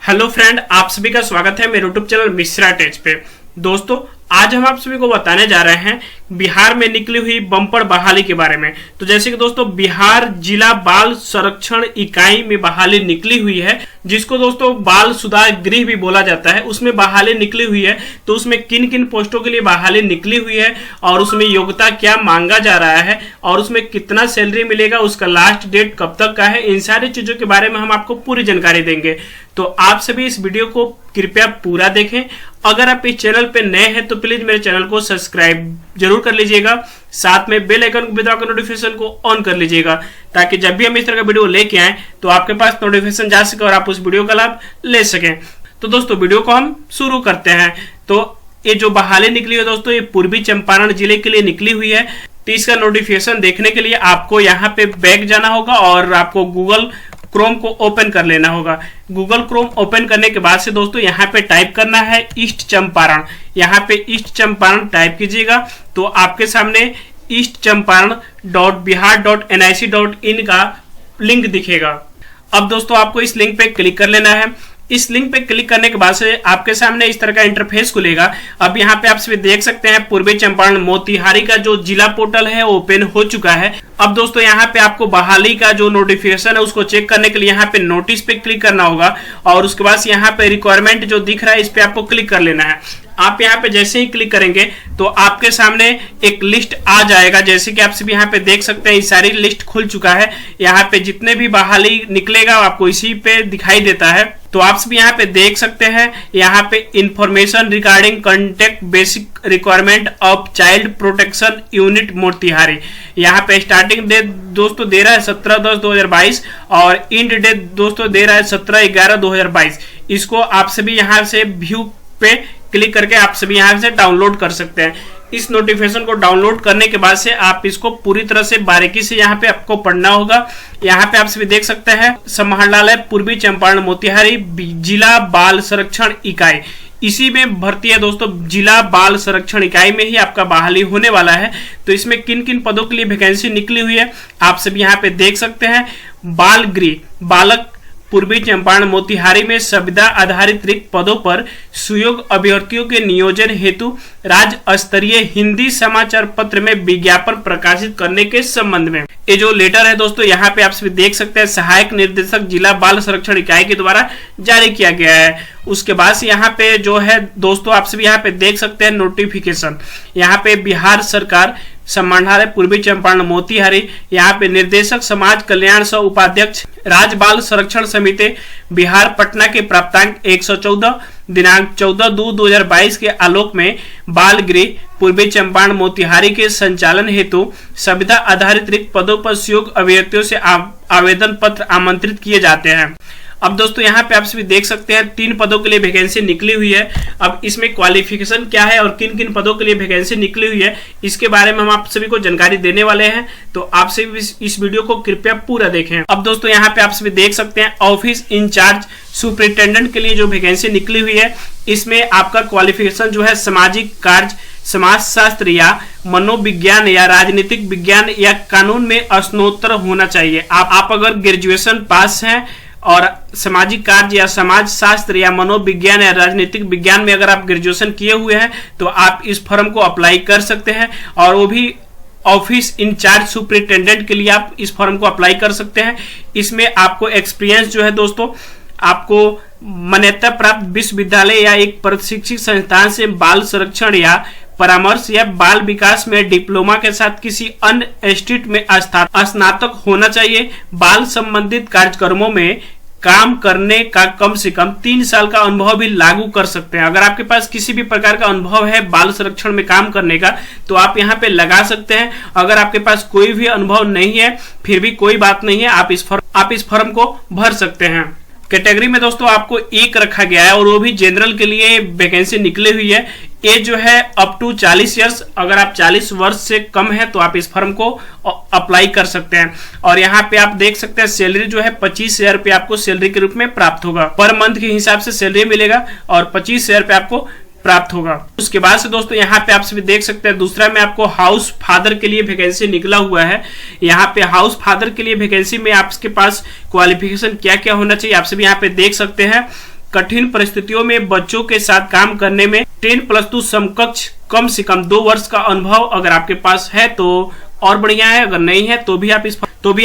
Hello friend, आप सभी का स्वागत है मेरे यूट्यूब चैनल मिश्रा टेच पे। दोस्तों, आज हम आप सभी को बताने जा रहे हैं बिहार में निकली हुई बम्पर बहाली के बारे में। तो जैसे कि दोस्तों, बिहार जिला बाल संरक्षण इकाई में बहाली निकली हुई है, जिसको दोस्तों बाल सुधार गृह भी बोला जाता है। उसमें बहाली निकली हुई है, तो उसमें किन किन पोस्टों के लिए बहाली निकली हुई है और उसमें योग्यता क्या मांगा जा रहा है और उसमें कितना सैलरी मिलेगा, उसका लास्ट डेट कब तक का है, इन सारी चीजों के बारे में हम आपको पूरी जानकारी देंगे। तो आप सभी इस वीडियो को कृपया पूरा देखें। अगर आप इस चैनल पे नए हैं तो प्लीज मेरे चैनल को सब्सक्राइब जरूर कर लीजिएगा, साथ में बेल आइकन को दबाकर नोटिफिकेशन को ऑन कर लीजिएगा, ताकि जब भी हम इस तरह का वीडियो लेके आए तो आपके पास नोटिफिकेशन जा सके और आप उस वीडियो का लाभ ले सकें। तो दोस्तों, वीडियो को हम शुरू करते हैं। तो ये जो बहाली निकली है दोस्तों, ये पूर्वी चंपारण जिले के लिए निकली हुई है। तो इसका नोटिफिकेशन देखने के लिए आपको यहाँ पे बैक जाना होगा और आपको गूगल क्रोम को ओपन कर लेना होगा। गूगल क्रोम ओपन करने के बाद से दोस्तों यहाँ पे टाइप करना है ईस्ट चंपारण। यहाँ पे ईस्ट चंपारण टाइप कीजिएगा तो आपके सामने ईस्ट चंपारण .bihar.nic.in का लिंक दिखेगा। अब दोस्तों, आपको इस लिंक पे क्लिक कर लेना है। इस लिंक पे क्लिक करने के बाद से आपके सामने इस तरह का इंटरफेस खुलेगा। अब यहाँ पे आप सभी देख सकते हैं पूर्वी चंपारण मोतिहारी का जो जिला पोर्टल है ओपन हो चुका है। अब दोस्तों, यहाँ पे आपको बहाली का जो नोटिफिकेशन है उसको चेक करने के लिए यहाँ पे नोटिस पे क्लिक करना होगा और उसके बाद यहाँ पे रिक्वायरमेंट जो दिख रहा है इस पे आपको क्लिक कर लेना है। आप यहाँ पे जैसे ही क्लिक करेंगे तो आपके सामने एक लिस्ट आ जाएगा। जैसे कि आप सभी यहाँ पे देख सकते हैं, ये सारी लिस्ट खुल चुका है। यहाँ पे जितने भी बहाली निकलेगा आपको इसी पे दिखाई देता है। तो आप सभी यहाँ पे देख सकते हैं, यहाँ पे information regarding contact basic requirement of child protection unit Motihari. यहाँ पे स्टार्टिंग डेट दोस्तों दे रहा है 17/10/2022 और एंड डेट दोस्तों दे रहा है 17/11/2022। इसको आप सभी यहाँ से व्यू पे क्लिक करके आप सभी यहाँ से डाउनलोड कर सकते हैं। इस नोटिफिकेशन को डाउनलोड करने के बाद से आप इसको पूरी तरह से बारीकी से यहाँ पे आपको पढ़ना होगा। यहाँ पे आप सभी देख सकते हैं समाहरणालय पूर्वी चंपारण मोतिहारी जिला बाल संरक्षण इकाई, इसी में भर्ती है दोस्तों। जिला बाल संरक्षण इकाई में ही आपका बहाली होने वाला है। तो इसमें किन किन पदों के लिए वैकेंसी निकली हुई है आप सभी यहाँ पे देख सकते हैं। बाल गृह बालक पूर्वी चंपारण मोतिहारी में संविदा आधारित रिक्त पदों पर सुयोग्य अभ्यर्थियों के नियोजन हेतु राज्य स्तरीय हिंदी समाचार पत्र में विज्ञापन प्रकाशित करने के संबंध में ये जो लेटर है दोस्तों, यहाँ पे आप सभी देख सकते हैं सहायक निर्देशक जिला बाल संरक्षण इकाई के द्वारा जारी किया गया है। उसके बाद से यहाँ पे जो है दोस्तों, आप सभी यहाँ पे देख सकते हैं नोटिफिकेशन। यहाँ पे बिहार सरकार समाहरणालय पूर्वी चंपारण मोतिहारी, यहाँ पे निर्देशक समाज कल्याण सह उपाध्यक्ष राज्य बाल संरक्षण समिति बिहार पटना के प्राप्तांक 114 दिनांक 14/2/2022 के आलोक में बाल गृह पूर्वी चंपारण मोतिहारी के संचालन हेतु संविदा आधारित रिक्त पदों पर सुयोग्य अभ्यर्थियों से आवेदन पत्र आमंत्रित किए जाते हैं। अब दोस्तों, यहाँ पे आप सभी देख सकते हैं 3 पदों के लिए वैकेंसी निकली हुई है। अब इसमें क्वालिफिकेशन क्या है और किन किन पदों के लिए वैकेंसी निकली हुई है इसके बारे में हम आप सभी को जानकारी देने वाले हैं। तो आप सभी इस वीडियो को कृपया पूरा देखें। अब दोस्तों, यहाँ पे आप सभी देख सकते हैं ऑफिस इंचार्ज सुपरिटेंडेंट के लिए जो वैकेंसी निकली हुई है, इसमें आपका क्वालिफिकेशन जो है सामाजिक कार्य, समाज शास्त्र या मनोविज्ञान या राजनीतिक विज्ञान या कानून में स्नातक होना चाहिए। आप अगर ग्रेजुएशन पास हैं और सामाजिक कार्य या समाज शास्त्र या मनोविज्ञान या राजनीतिक विज्ञान में अगर आप ग्रेजुएशन किए हुए हैं तो आप इस फॉर्म को अप्लाई कर सकते हैं, और वो भी ऑफिस इंचार्ज सुपरिटेंडेंट के लिए आप इस फॉर्म को अप्लाई कर सकते हैं। इसमें आपको एक्सपीरियंस जो है दोस्तों, आपको मान्यता प्राप्त विश्वविद्यालय या एक प्रशिक्षित संस्थान से बाल संरक्षण या परामर्श या बाल विकास में डिप्लोमा के साथ किसी अन्य इंस्टीट्यूट में स्नातक होना चाहिए। बाल संबंधित कार्यक्रमों में काम करने का कम से कम 3 साल का अनुभव भी लागू कर सकते हैं। अगर आपके पास किसी भी प्रकार का अनुभव है बाल संरक्षण में काम करने का तो आप यहाँ पे लगा सकते हैं। अगर आपके पास कोई भी अनुभव नहीं है फिर भी कोई बात नहीं है, आप इस फॉर्म को भर सकते हैं। कैटेगरी में दोस्तों आपको 1 रखा गया है और वो भी जनरल के लिए वैकेंसी निकली हुई है। एज जो है अप टू 40 ईयर्स, अगर आप 40 वर्ष से कम है तो आप इस फॉर्म को अप्लाई कर सकते हैं। और यहाँ पे आप देख सकते हैं सैलरी जो है 25,000 रुपये आपको सैलरी के रूप में प्राप्त होगा। पर मंथ के हिसाब से सैलरी मिलेगा और 25,000 रुपये आपको प्राप्त होगा। उसके बाद से दोस्तों यहाँ पे आप सभी देख सकते हैं दूसरा में आपको हाउस फादर के लिए वैकेंसी निकला हुआ है। यहाँ पे हाउस फादर के लिए वैकेंसी में आपके पास क्वालिफिकेशन क्या क्या होना चाहिए आप सभी यहाँ पे देख सकते हैं। कठिन परिस्थितियों में बच्चों के साथ काम करने में 10+2 समकक्ष कम से कम 2 वर्ष का अनुभव अगर आपके पास है तो और बढ़िया है, अगर नहीं है तो भी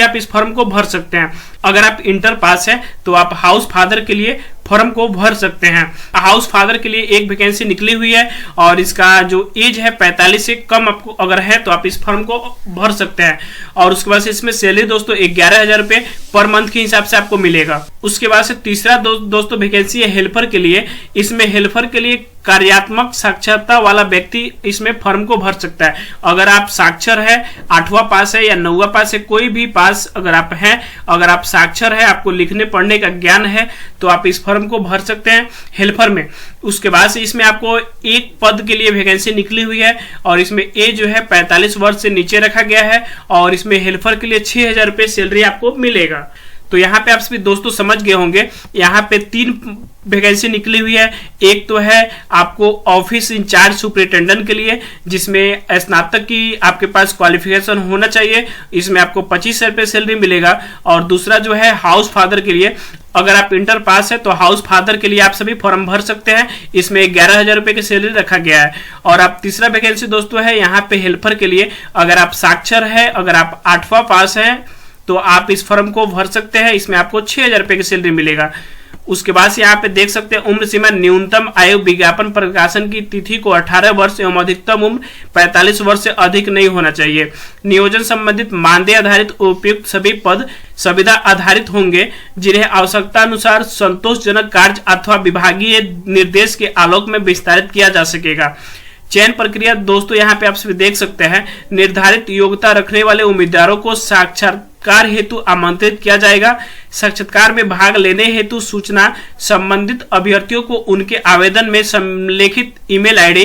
आप इस फॉर्म को भर सकते हैं। अगर आप इंटर पास है तो आप हाउस फादर के लिए फॉर्म को भर सकते हैं। हाउस फादर के लिए एक वैकेंसी निकली हुई है और इसका जो एज है 45 से कम आपको अगर है तो आप इस फॉर्म को भर सकते हैं। और उसके बाद से इसमें सैलरी दोस्तों 11,000 रुपए पर मंथ के हिसाब से आपको मिलेगा। उसके बाद से तीसरा दोस्तों वैकेंसी है हेल्पर के लिए। इसमें हेल्पर के लिए कार्यात्मक साक्षरता वाला व्यक्ति इसमें फॉर्म को भर सकता है। अगर आप साक्षर है, 8वां पास है या 9वां पास है, कोई भी पास अगर आप हैं, अगर आप साक्षर है, आपको लिखने पढ़ने का ज्ञान है तो आप इस फॉर्म को भर सकते हैं हेल्पर में। उसके बाद से इसमें आपको एक पद के लिए वैकेंसी निकली हुई है और इसमें एज जो है 45 वर्ष से नीचे रखा गया है और इसमें हेल्पर के लिए 6,000 रुपए सैलरी आपको मिलेगा। तो यहाँ पे आप सभी दोस्तों समझ गए होंगे, यहाँ पे 3 वैकेंसी निकली हुई है। एक तो है आपको ऑफिस इंचार्ज सुपरिटेंडेंट के लिए, जिसमें स्नातक की आपके पास क्वालिफिकेशन होना चाहिए, इसमें आपको 25,000 रुपए सैलरी मिलेगा। और दूसरा जो है हाउस फादर के लिए, अगर आप इंटर पास है तो हाउस फादर के लिए आप सभी फॉर्म भर सकते हैं, इसमें 11,000 रुपए की सैलरी रखा गया है। और आप तीसरा वैकेंसी दोस्तों है यहाँ पे हेल्पर के लिए, अगर आप साक्षर है, अगर आप 8वां पास है तो आप इस फॉर्म को भर सकते हैं, इसमें आपको 6,000 रुपए की सैलरी मिलेगा। उसके बाद से यहाँ पे देख सकते हैं उम्र सीमा, न्यूनतम आयु विज्ञापन प्रकाशन की तिथि को 18 वर्ष एवं अधिकतम उम्र 45 वर्ष से अधिक नहीं होना चाहिए। नियोजन संबंधित मानदेय आधारित उपयुक्त सभी पद सुविधा आधारित होंगे, जिन्हें आवश्यकता अनुसार संतोषजनक कार्य अथवा विभागीय निर्देश के आलोक में विस्तारित किया जा सकेगा। चयन प्रक्रिया दोस्तों यहाँ पे आप सभी देख सकते हैं, निर्धारित योग्यता रखने वाले उम्मीदवारों को साक्षात्कार हेतु आमंत्रित किया जाएगा। साक्षात्कार में भाग लेने हेतु सूचना संबंधित अभ्यर्थियों को उनके आवेदन में सम्मिलित ईमेल आईडी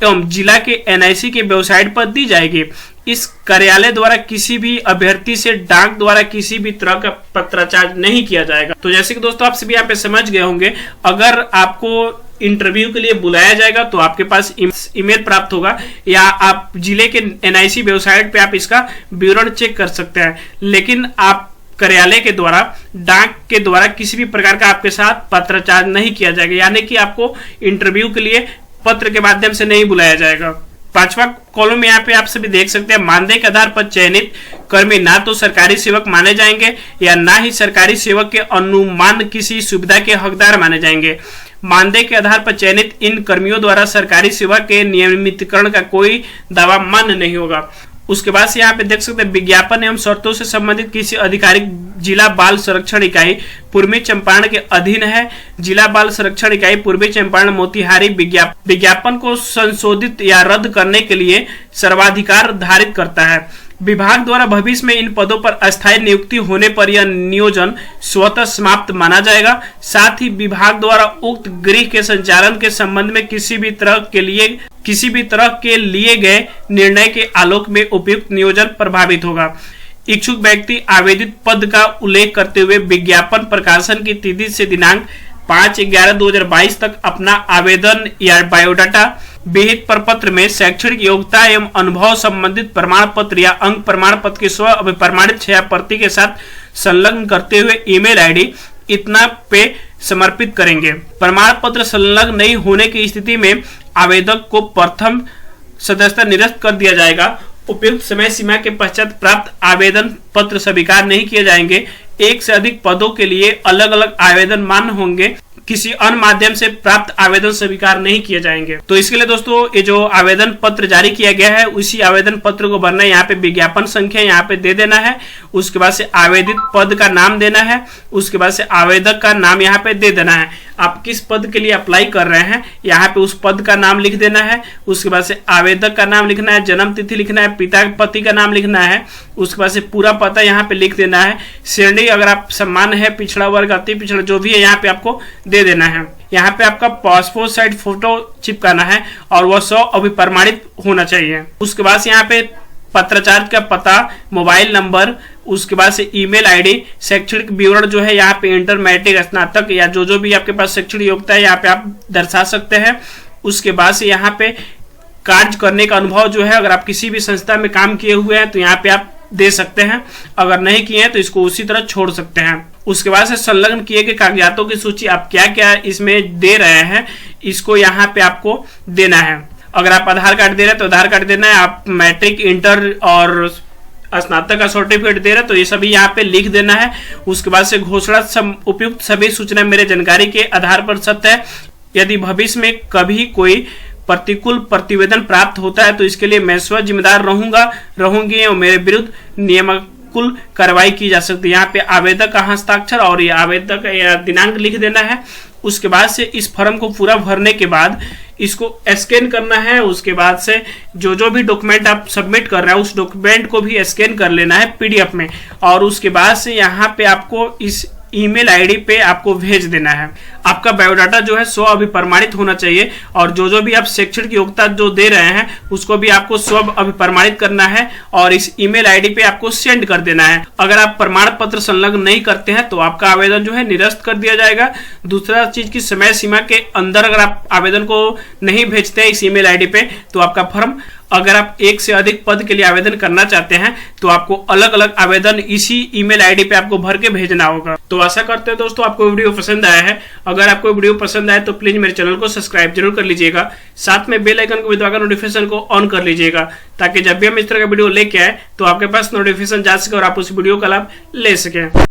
एवं जिला के NIC के वेबसाइट पर दी जाएगी। इस कार्यालय द्वारा किसी भी अभ्यर्थी से डाक द्वारा किसी भी तरह का पत्राचार नहीं किया जाएगा। तो जैसे कि दोस्तों आप सभी यहाँ पे समझ गए होंगे, अगर आपको इंटरव्यू के लिए बुलाया जाएगा तो आपके पास ईमेल प्राप्त होगा या आप जिले के NIC वेबसाइट पे आप इसका विवरण चेक कर सकते हैं। लेकिन आप कार्यालय के द्वारा, डाक के द्वारा किसी भी प्रकार का आपके साथ पत्राचार नहीं किया जाएगा, यानी कि आपको इंटरव्यू के लिए पत्र के माध्यम से नहीं बुलाया जाएगा। 5वां कॉलम में यहाँ पे आप सभी देख सकते हैं, मानदेय के आधार पर चयनित कर्मी ना तो सरकारी सेवक माने जाएंगे या ना ही सरकारी सेवक के अनुमान किसी सुविधा के हकदार माने जाएंगे। मानदेय के आधार पर चयनित इन कर्मियों द्वारा सरकारी सेवा के नियमितीकरण का कोई दावा मान्य नहीं होगा। उसके बाद से यहाँ पे देख सकते हैं, विज्ञापन एवं शर्तों से संबंधित किसी आधिकारिक जिला बाल संरक्षण इकाई पूर्वी चंपारण के अधीन है। जिला बाल संरक्षण इकाई पूर्वी चंपारण मोतिहारी विज्ञापन को संशोधित या रद्द करने के लिए सर्वाधिकार धारित करता है। विभाग द्वारा भविष्य में इन पदों पर अस्थायी नियुक्ति होने पर यह नियोजन स्वतः समाप्त माना जाएगा। साथ ही विभाग द्वारा उक्त गृह के संचालन के संबंध में किसी भी तरह के लिए गए निर्णय के आलोक में उपयुक्त नियोजन प्रभावित होगा। इच्छुक व्यक्ति आवेदित पद का उल्लेख करते हुए विज्ञापन प्रकाशन की तिथि से दिनांक 5/11/2022 तक अपना आवेदन या बायोडाटा विहित प्रपत्र में शैक्षणिक योग्यता एवं अनुभव संबंधित प्रमाण पत्र या अंक प्रमाण पत्र की स्व अभिप्रमाणित छाया प्रति के साथ संलग्न करते हुए ईमेल आईडी इतना पे समर्पित करेंगे। प्रमाण पत्र संलग्न नहीं होने की स्थिति में आवेदक को प्रथम सदस्यता निरस्त कर दिया जाएगा। उपयुक्त समय सीमा के पश्चात प्राप्त आवेदन पत्र स्वीकार नहीं किए जाएंगे। एक से अधिक पदों के लिए अलग अलग आवेदन मान्य होंगे। किसी अन्य माध्यम से प्राप्त आवेदन स्वीकार नहीं किए जाएंगे। तो इसके लिए दोस्तों ये जो आवेदन पत्र जारी किया गया है उसी आवेदन पत्र को भरना है। यहाँ पे विज्ञापन संख्या यहाँ पे दे देना है, उसके बाद से आवेदित पद का नाम देना है, उसके बाद से आवेदक का नाम यहाँ पे दे देना है। आप किस पद के लिए अप्लाई कर रहे हैं यहाँ पे उस पद का नाम लिख देना है। उसके बाद से आवेदक का नाम लिखना है, जन्म तिथि लिखना है, पिता पति का नाम लिखना है, उसके बाद से पूरा पता यहाँ पे लिख देना है। श्रेणी अगर आप सामान्य है, पिछड़ा वर्ग, अति पिछड़ा, जो भी है यहाँ पे आपको दे देना है। यहाँ पे आपका पासपोर्ट साइज फोटो चिपकाना है और वह 100 अभिप्रमाणित होना चाहिए। उसके बाद यहाँ पे पत्राचार का पता, मोबाइल नंबर, उसके बाद से ईमेल आईडी, शैक्षणिक विवरण जो है यहाँ पे इंटर, मैट्रिक, स्नातक या जो भी आपके पास शैक्षणिक योग्यता है यहाँ पे आप दर्शा सकते हैं। उसके बाद से यहाँ पे कार्य करने का अनुभव जो है, अगर आप किसी भी संस्था में काम किए हुए हैं तो यहाँ पे आप दे सकते हैं, अगर नहीं किए हैं तो इसको उसी तरह छोड़ सकते हैं। उसके बाद से संलग्न किए गए कागजातों की सूची आप क्या क्या इसमें दे रहे हैं इसको यहाँ पे आपको देना है। अगर आप आधार कार्ड दे रहे हैं तो आधार कार्ड देना है, आप मैट्रिक, इंटर और स्नातक का सर्टिफिकेट दे रहे हैं तो ये सभी यहाँ पे लिख देना है। उसके बाद से घोषणा उपयुक्त सभी सूचना मेरे जानकारी के आधार पर सत्य है। यदि भविष्य में कभी कोई प्रतिकूल प्रतिवेदन प्राप्त होता है तो इसके लिए मैं स्वयं जिम्मेदार रहूंगी और मेरे विरुद्ध नियमानुकूल कार्रवाई की जा सकती है। यहाँ पे आवेदक का हस्ताक्षर और ये आवेदक या दिनांक लिख देना है। उसके बाद से इस फॉर्म को पूरा भरने के बाद इसको स्कैन करना है। उसके बाद से जो भी डॉक्यूमेंट आप सबमिट कर रहे हैं उस डॉक्यूमेंट को भी स्कैन कर लेना है पीडीएफ में, और उसके बाद से यहाँ पे आपको इस ईमेल आईडी पे आपको भेज देना है। आपका बायोडाटा जो है स्व अभिप्रमाणित होना चाहिए, और जो भी आप शैक्षणिक योग्यता जो दे रहे हैं उसको भी आपको स्व अभिप्रमाणित करना है और इस ईमेल आईडी पे आपको सेंड कर देना है। अगर आप प्रमाण पत्र संलग्न नहीं करते हैं तो आपका आवेदन जो है निरस्त कर दिया जाएगा। दूसरा चीज की समय सीमा के अंदर अगर आप आवेदन को नहीं भेजते हैं इस ईमेल आईडी पे तो आपका फॉर्म, अगर आप एक से अधिक पद के लिए आवेदन करना चाहते हैं तो आपको अलग अलग आवेदन इसी ईमेल आईडी पे आपको भर के भेजना होगा। तो आशा करते हैं दोस्तों आपको वीडियो पसंद आया है। अगर आपको वीडियो पसंद आए तो प्लीज मेरे चैनल को सब्सक्राइब जरूर कर लीजिएगा, साथ में बेल आइकन को भी दबाकर नोटिफिकेशन को ऑन कर लीजिएगा, ताकि जब भी हम इस तरह का वीडियो लेके आए तो आपके पास नोटिफिकेशन जा सके और आप उस वीडियो का लाभ ले सकें।